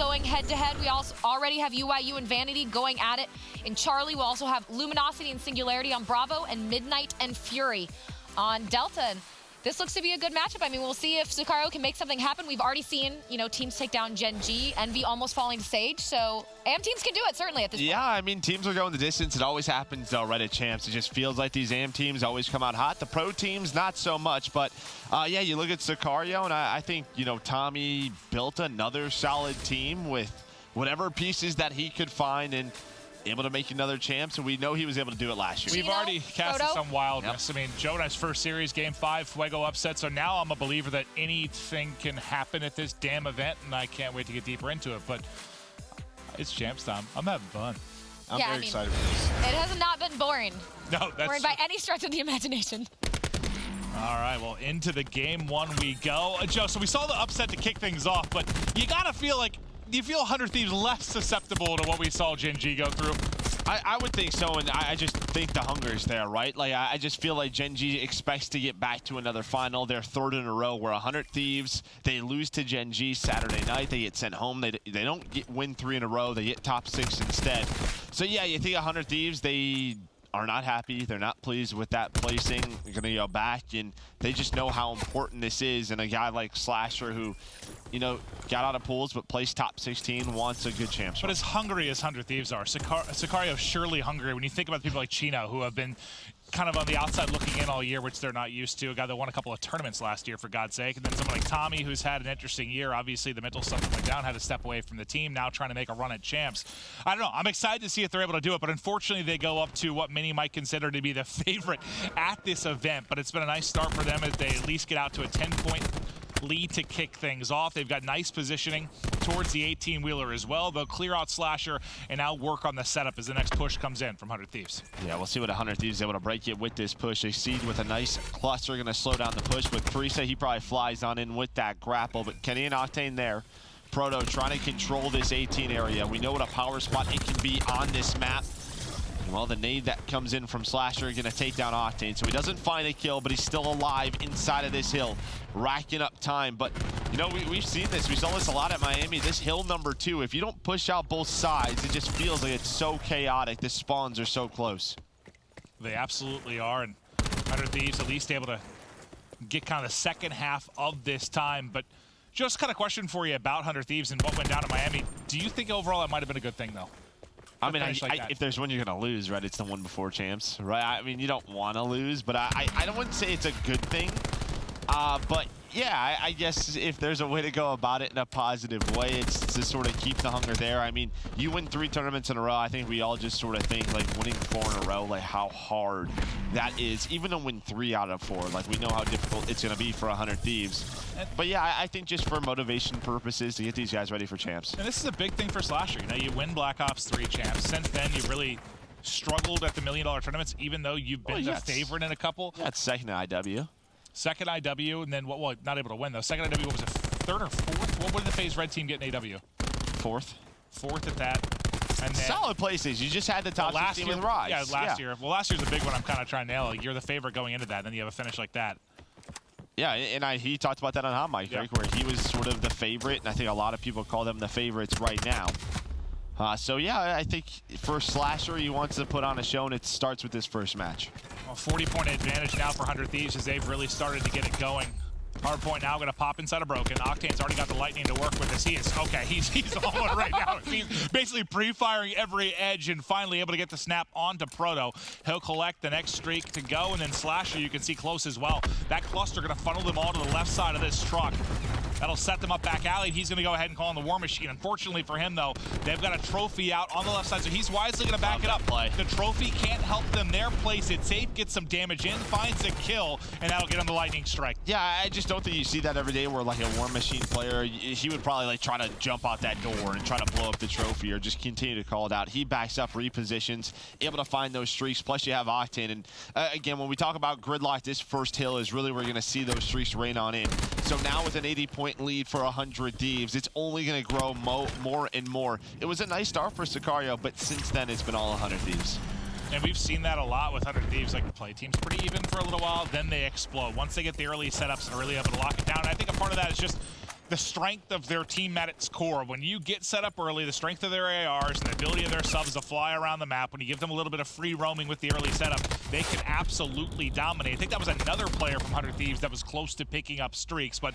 going head-to-head. We also already have UIU and Vanity going at it. In Charlie, we'll also have Luminosity and Singularity on Bravo, and Midnight and Fury on Delta. And this looks to be a good matchup. I mean, we'll see if Sicario can make something happen. We've already seen, you know, teams take down Gen G, Envy almost falling to Sage. So AM teams can do it, certainly, at this point. Yeah, I mean, teams are going the distance. It always happens, though, right at champs. It just feels like these AM teams always come out hot. The pro teams, not so much. But, yeah, you look at Sicario, and I think, you know, Tommy built another solid team with whatever pieces that he could find and able to make another champ, so we know he was able to do it last year. We've already casted some wildness. Yep. I mean, Jonah's first series, Game 5, Fuego upset, so now I'm a believer that anything can happen at this damn event, and I can't wait to get deeper into it, but it's champs time. I'm having fun. I'm very excited for this. It has not been boring. No, that's boring by any stretch of the imagination. All right, well, into the Game 1 we go. Joe, so we saw the upset to kick things off, but you gotta feel like, do you feel 100 Thieves less susceptible to what we saw Gen G go through? I would think so, and I just think the hunger is there, right? Like, I just feel like Gen G expects to get back to another final. They're third in a row. We're 100 Thieves. They lose to Gen G Saturday night. They get sent home. They don't win 3 in a row. They get top 6 instead. So, yeah, you think 100 Thieves, they are not happy. They're not pleased with that placing. They're going to go back, and they just know how important this is. And a guy like Slasher who, you know, got out of pools but placed top 16, wants a good chance. But as hungry as 100 Thieves are, Sicario surely hungry when you think about people like Chino, who have been kind of on the outside looking in all year, which they're not used to. A guy that won a couple of tournaments last year, for God's sake. And then someone like Tommy, who's had an interesting year. Obviously, the mental stuff went down, had to step away from the team, now trying to make a run at champs. I don't know. I'm excited to see if they're able to do it, but unfortunately, they go up to what many might consider to be the favorite at this event. But it's been a nice start for them as they at least get out to a 10-point lead to kick things off. They've got nice positioning towards the 18-wheeler as well. They'll clear out Slasher and now work on the setup as the next push comes in from 100 Thieves. Yeah, we'll see what 100 Thieves is able to break it with this push. They seed with a nice cluster, going to slow down the push. With Teresa, he probably flies on in with that grapple, but Kenny and Octane there. Proto trying to control this 18 area. We know what a power spot it can be on this map. Well, the nade that comes in from Slasher going to take down Octane. So he doesn't find a kill, but he's still alive inside of this hill, racking up time. But, you know, we've seen this. We saw this a lot at Miami. This hill number 2, if you don't push out both sides, it just feels like it's so chaotic. The spawns are so close. They absolutely are. And 100 Thieves at least able to get kind of the second half of this time. But just kind of question for you about 100 Thieves and what went down in Miami. Do you think overall that might have been a good thing, though? I mean, if there's one you're going to lose, right, it's the one before champs, right? I mean, you don't want to lose, but I wouldn't say it's a good thing. But, yeah, I guess if there's a way to go about it in a positive way, it's to sort of keep the hunger there. I mean, you win 3 tournaments in a row. I think we all just sort of think, like, winning 4 in a row, like, how hard that is. Even to win 3 out of 4, like, we know how difficult it's going to be for 100 Thieves. But, yeah, I think just for motivation purposes to get these guys ready for champs. And this is a big thing for Slasher. You know, you win Black Ops 3 champs. Since then, you really struggled at the $1 million tournaments, even though you've been the favorite in a couple. That's second IW. Second IW, and then well, not able to win though. Second IW, what was it, 3rd or 4th? What did the FaZe Red team get in AW? 4th. 4th at that. And then, solid places. You just had the top 16 with Rise. Yeah, last year. Well, last year's a big one. I'm kind of trying to nail it. You're the favorite going into that, and then you have a finish like that. Yeah, and he talked about that on Hot Mic, right, where he was sort of the favorite, and I think a lot of people call them the favorites right now. So, yeah, I think for Slasher, he wants to put on a show, and it starts with this first match. Well, 40-point advantage now for 100 Thieves as they've really started to get it going. Hardpoint now going to pop inside a Broken. Octane's already got the lightning to work with this. He is, okay, he's on right now. He's basically pre-firing every edge and finally able to get the snap onto Proto. He'll collect the next streak to go, and then Slasher you can see close as well. That cluster going to funnel them all to the left side of this truck. That'll set them up back alley. He's going to go ahead and call on the War Machine. Unfortunately for him, though, they've got a trophy out on the left side, so he's wisely going to back it up. The trophy can't help them there. Plays it safe, gets some damage in, finds a kill, and that'll get him the lightning strike. Yeah, I just don't think you see that every day where, like, a War Machine player, he would probably, like, try to jump out that door and try to blow up the trophy or just continue to call it out. He backs up, repositions, able to find those streaks, plus you have Octane. And, again, when we talk about gridlock, this first hill is really where you're going to see those streaks rain on in. So now with an 80-point lead for 100 Thieves, it's only going to grow more and more. It was a nice start for Sicario, but since then it's been all 100 Thieves. And we've seen that a lot with 100 Thieves. Like, the play team's pretty even for a little while, then they explode. Once they get the early setups and are really able to lock it down, I think a part of that is just the strength of their team at its core. When you get set up early, the strength of their ARs and the ability of their subs to fly around the map, when you give them a little bit of free roaming with the early setup, they can absolutely dominate. I think that was another player from 100 Thieves that was close to picking up streaks, but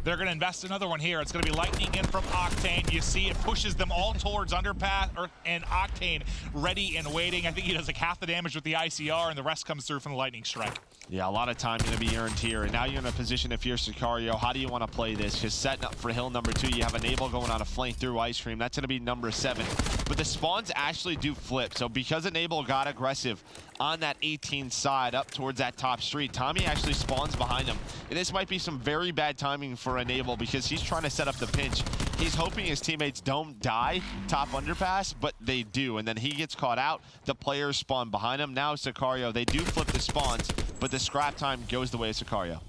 they're going to invest another one here. It's going to be lightning in from Octane. You see it pushes them all towards underpass, and Octane ready and waiting. I think he does like half the damage with the ICR, and the rest comes through from the lightning strike. Yeah, a lot of time going to be earned here, and now you're in a position if you're Sicario. How do you want to play this? Just setting up for hill number 2. You have Enable going on a flank through Ice Cream. That's going to be number 7. But the spawns actually do flip. So because Enable got aggressive on that 18 side up towards that top street, Tommy actually spawns behind him. And this might be some very bad timing for Enable because he's trying to set up the pinch. He's hoping his teammates don't die top underpass, but they do. And then he gets caught out. The players spawn behind him. Now Sicario, they do flip the spawns, but the scrap time goes the way of Sicario.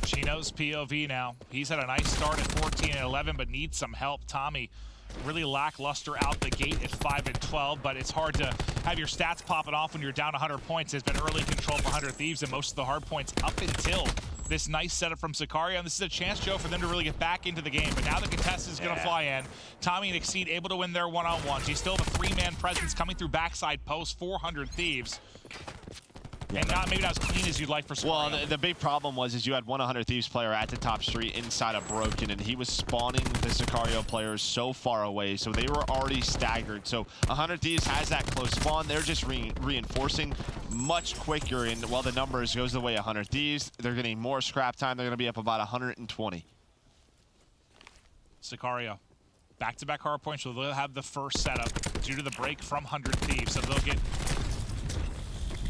Chino's POV now. He's had a nice start at 14 and 11, but needs some help. Tommy really lackluster out the gate at 5 and 12, but it's hard to have your stats popping off when you're down 100 points. It's been early control for 100 Thieves and most of the hard points up until this nice setup from Sicario, and this is a chance, Joe, for them to really get back into the game. But now the contestant is going to fly in. Tommy and Exceed able to win their one-on-ones. You still have a 3-man presence coming through backside post, 400 Thieves. And maybe not as clean as you'd like for Sicario. Well, the big problem is you had 100 Thieves player at the top street inside of Broken, and he was spawning the Sicario players so far away, so they were already staggered. So 100 Thieves has that close spawn. They're just reinforcing much quicker, and while the numbers goes the way 100 Thieves, they're getting more scrap time. They're going to be up about 120. Sicario, back-to-back hardpoint, so they'll have the first setup due to the break from 100 Thieves, so they'll get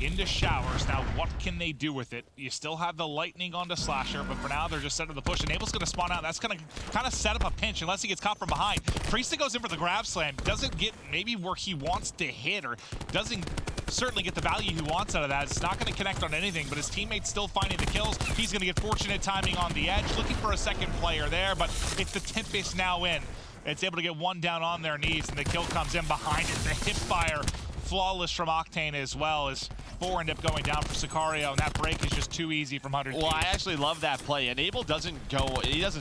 into showers. Now, what can they do with it? You still have the lightning onto Slasher, but for now, they're just setting the push. Enable's going to spawn out. That's going to kind of set up a pinch unless he gets caught from behind. Priesta goes in for the grab slam. Doesn't get maybe where he wants to hit, or doesn't certainly get the value he wants out of that. It's not going to connect on anything, but his teammate's still finding the kills. He's going to get fortunate timing on the edge, looking for a second player there, but it's the Tempest now in. It's able to get one down on their knees, and the kill comes in behind it. The hip fire flawless from Octane as well as 4 end up going down for Sicario, and that break is just too easy from 100 Thieves. Well, I actually love that play. Enable doesn't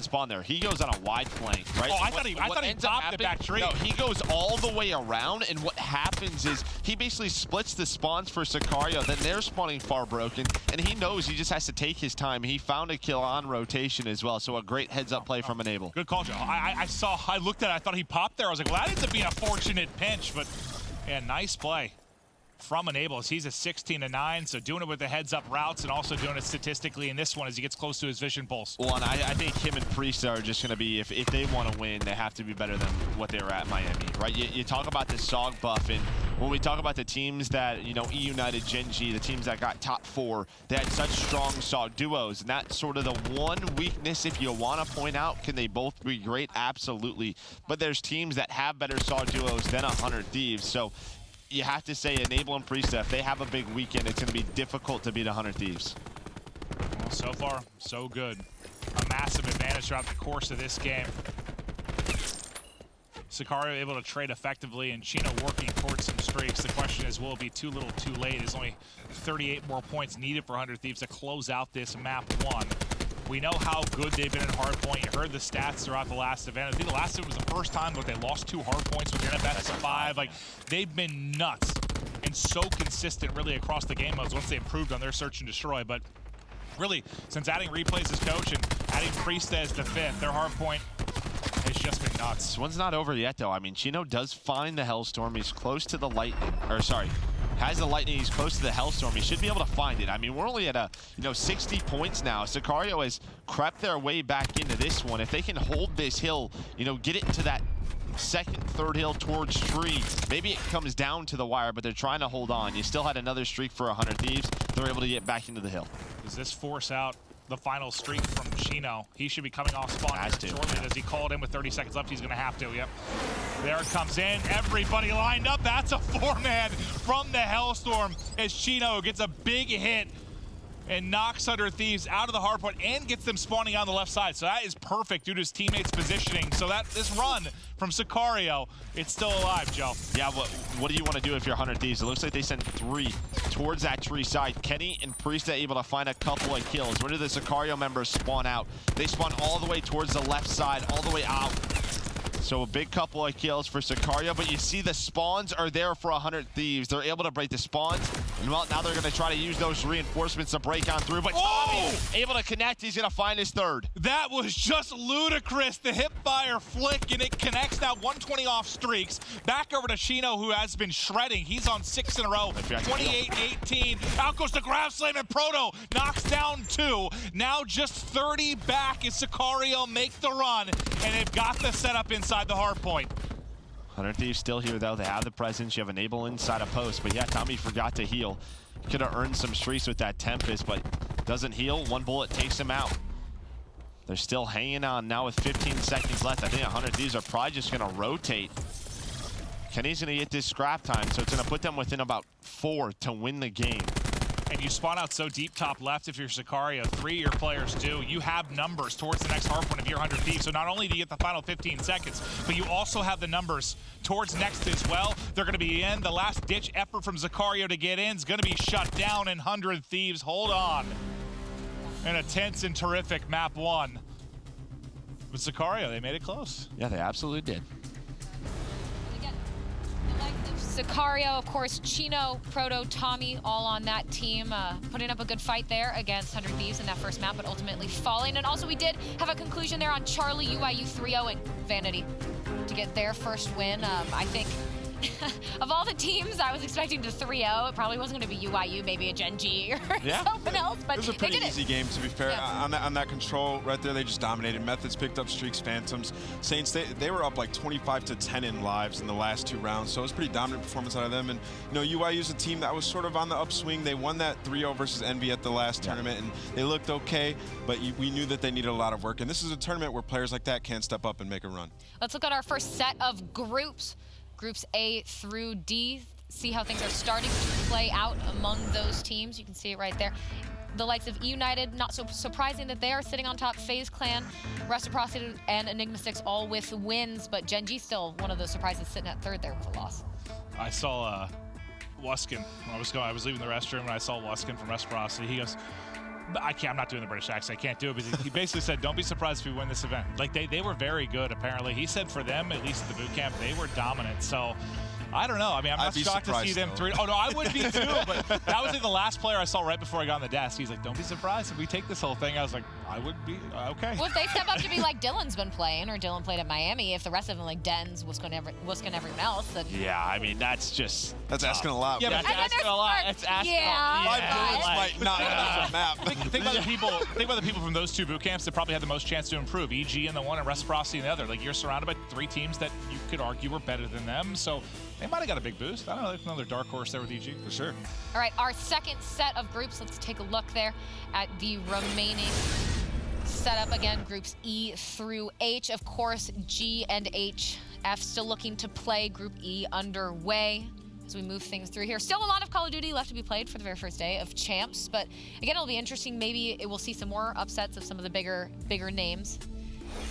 spawn there. He goes on a wide flank, right? Oh, I thought he popped it back tree. No, he goes all the way around, and what happens is he basically splits the spawns for Sicario, then they're spawning far Broken, and he knows he just has to take his time. He found a kill on rotation as well, so a great heads-up play from Enable. Good call, Joe. I looked at it, I thought he popped there. I was like, well, that ends up being a fortunate pinch, but yeah, nice play from Enable. He's a 16 and 9, so doing it with the heads-up routes and also doing it statistically in this one as he gets close to his vision pulse. Well, and I think him and Priest are just going to be, if they want to win, they have to be better than what they were at Miami, right? You talk about the SOG buff, and when we talk about the teams that, you know, E-United, Gen G, the teams that got top 4, they had such strong SOG duos, and that's sort of the one weakness if you want to point out. Can they both be great? Absolutely. But there's teams that have better SOG duos than 100 Thieves, so you have to say Enable and Priesta, if they have a big weekend, it's going to be difficult to beat 100 Thieves. Well, so far, so good. A massive advantage throughout the course of this game. Sicario able to trade effectively, and Chino working towards some streaks. The question is, will it be too little too late? There's only 38 more points needed for 100 Thieves to close out this map 1. We know how good they've been in Hardpoint. You heard the stats throughout the last event. I think the last event was the first time that they lost 2 Hardpoints within a best of 5. Like, they've been nuts and so consistent really across the game modes once they improved on their search and destroy. But really, since adding replays as coach and adding Priesta as the 5th, their Hardpoint has just been nuts. This one's not over yet, though. I mean, Chino does find the Hellstorm. He's close to the lightning, or sorry, has the lightning. He's close to the Hellstorm. He should be able to find it. I mean, we're only at 60 points now. Sicario has crept their way back into this one. If they can hold this hill, get it to that second, third hill towards tree, maybe it comes down to the wire, but they're trying to hold on. You still had another streak for 100 Thieves. They're able to get back into the hill. Does this force out the final streak from Chino? He should be coming off spawn shortly. As he called in with 30 seconds left, he's going to have to. Yep. There it comes in. Everybody lined up. That's a 4-man from the Hellstorm as Chino gets a big hit and knocks Under Thieves out of the hardpoint and gets them spawning on the left side. So that is perfect due to his teammates' positioning. So that this run from Sicario, it's still alive, Joe. Yeah, what do you want to do if you're 100 Thieves? It looks like they sent 3 towards that tree side. Kenny and Priest are able to find a couple of kills. Where do the Sicario members spawn out? They spawn all the way towards the left side, all the way out. So a big couple of kills for Sicario, but you see the spawns are there for 100 Thieves. They're able to break the spawns, and well, now they're going to try to use those reinforcements to break on through, but Tommy able to connect. He's going to find his 3rd. That was just ludicrous. The hip fire flick, and it connects now. 120 off streaks. Back over to Chino, who has been shredding. He's on 6 in a row. 28-18. Out goes the grab slam, and Proto knocks down 2. Now just 30 back as Sicario make the run, and they've got the setup inside the hard point. 100 Thieves still here, though. They have the presence. You have Enable inside a post, but yeah, Tommy forgot to heal. Could have earned some streaks with that Tempest, but doesn't heal. 1 bullet takes him out. They're still hanging on now with 15 seconds left. I think 100 Thieves are probably just going to rotate. Kenny's going to get this scrap time, so it's going to put them within about 4 to win the game. And you spawn out so deep top left if you're Sicario. 3 of your players do. You have numbers towards the next hardpoint if you're 100 Thieves. So not only do you get the final 15 seconds, but you also have the numbers towards next as well. They're going to be in. The last-ditch effort from Sicario to get in is going to be shut down, and 100 Thieves hold on. In a tense and terrific map 1. With Sicario, they made it close. Yeah, they absolutely did. Sicario, of course, Chino, Proto, Tommy, all on that team, putting up a good fight there against 100 Thieves in that first map, but ultimately falling. And also we did have a conclusion there on Charlie UIU 3-0ing Vanity to get their first win. I think of all the teams I was expecting to 3-0, it probably wasn't going to be UIU, maybe a Gen G or someone else, but it was a pretty easy game, to be fair. Yeah. On that control right there, they just dominated. Methods picked up streaks, Phantoms. Saints, they were up like 25-10 in lives in the last 2 rounds, so it was a pretty dominant performance out of them. And you know, UIU's a team that was sort of on the upswing. They won that 3-0 versus Envy at the last tournament, and they looked okay, but we knew that they needed a lot of work. And this is a tournament where players like that can step up and make a run. Let's look at our first set of groups. Groups A through D, see how things are starting to play out among those teams. You can see it right there. The likes of United, not so surprising that they are sitting on top. FaZe Clan, Reciprocity, and Enigma 6 all with wins, but Gen G still one of those surprises, sitting at 3rd there with a loss. I saw Luskin. I was leaving the restroom, and I saw Luskin from Reciprocity. He goes, I'm not doing the British accent. I can't do it. But he basically said, don't be surprised if we win this event. Like, they were very good, apparently. He said for them, at least at the boot camp, they were dominant. So I don't know. I mean, I'm not shocked to see them 3. Oh, no, I would be too. But that was like the last player I saw right before I got on the desk. He's like, don't be surprised if we take this whole thing. I was like, I would be, okay. Well, if they step up to be like Dylan's been playing, or Dylan played at Miami, if the rest of them like Dens, Wuskin, everyone else, then... Yeah, I mean, that's just... That's asking a lot. Yeah, that's asking a lot. That's asking a lot. My bullets might not have a map. Think about the people from those 2 boot camps that probably had the most chance to improve. EG in the one and Reciprocity in the other. Like, you're surrounded by 3 teams that you could argue were better than them. So they might have got a big boost. I don't know. There's another dark horse there with EG. For sure. All right, our second set of groups. Let's take a look there at the remaining setup. Again, groups E through H. Of course, G and H, F still looking to play. Group E underway as we move things through here. Still a lot of Call of Duty left to be played for the very first day of Champs, but again, it'll be interesting. Maybe it will see some more upsets of some of the bigger names.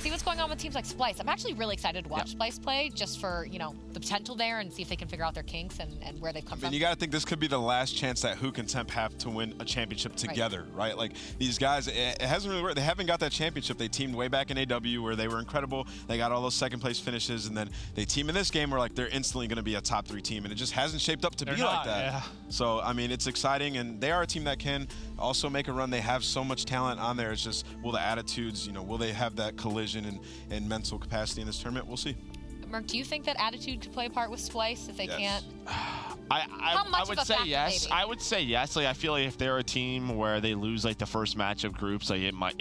See what's going on with teams like Splice. I'm actually really excited to watch Splice play, just for, you know, the potential there, and see if they can figure out their kinks and where they've come from. And you got to think this could be the last chance that Hook and Temp have to win a championship together, right? Like, these guys, it hasn't really worked. They haven't got that championship. They teamed way back in AW where they were incredible. They got all those second place finishes, and then they team in this game where, like, they're instantly going to be a top 3 team, and it just hasn't shaped up to be like that. Yeah. So, I mean, it's exciting, and they are a team that can also make a run. They have so much talent on there. It's just, will the attitudes, you know, will they have that collision and mental capacity in this tournament? We'll see. Mark, do you think that attitude could play a part with Splice if they can't? I would say yes. Maybe? I would say yes. Like, I feel like if they're a team where they lose like the first match of groups, like it might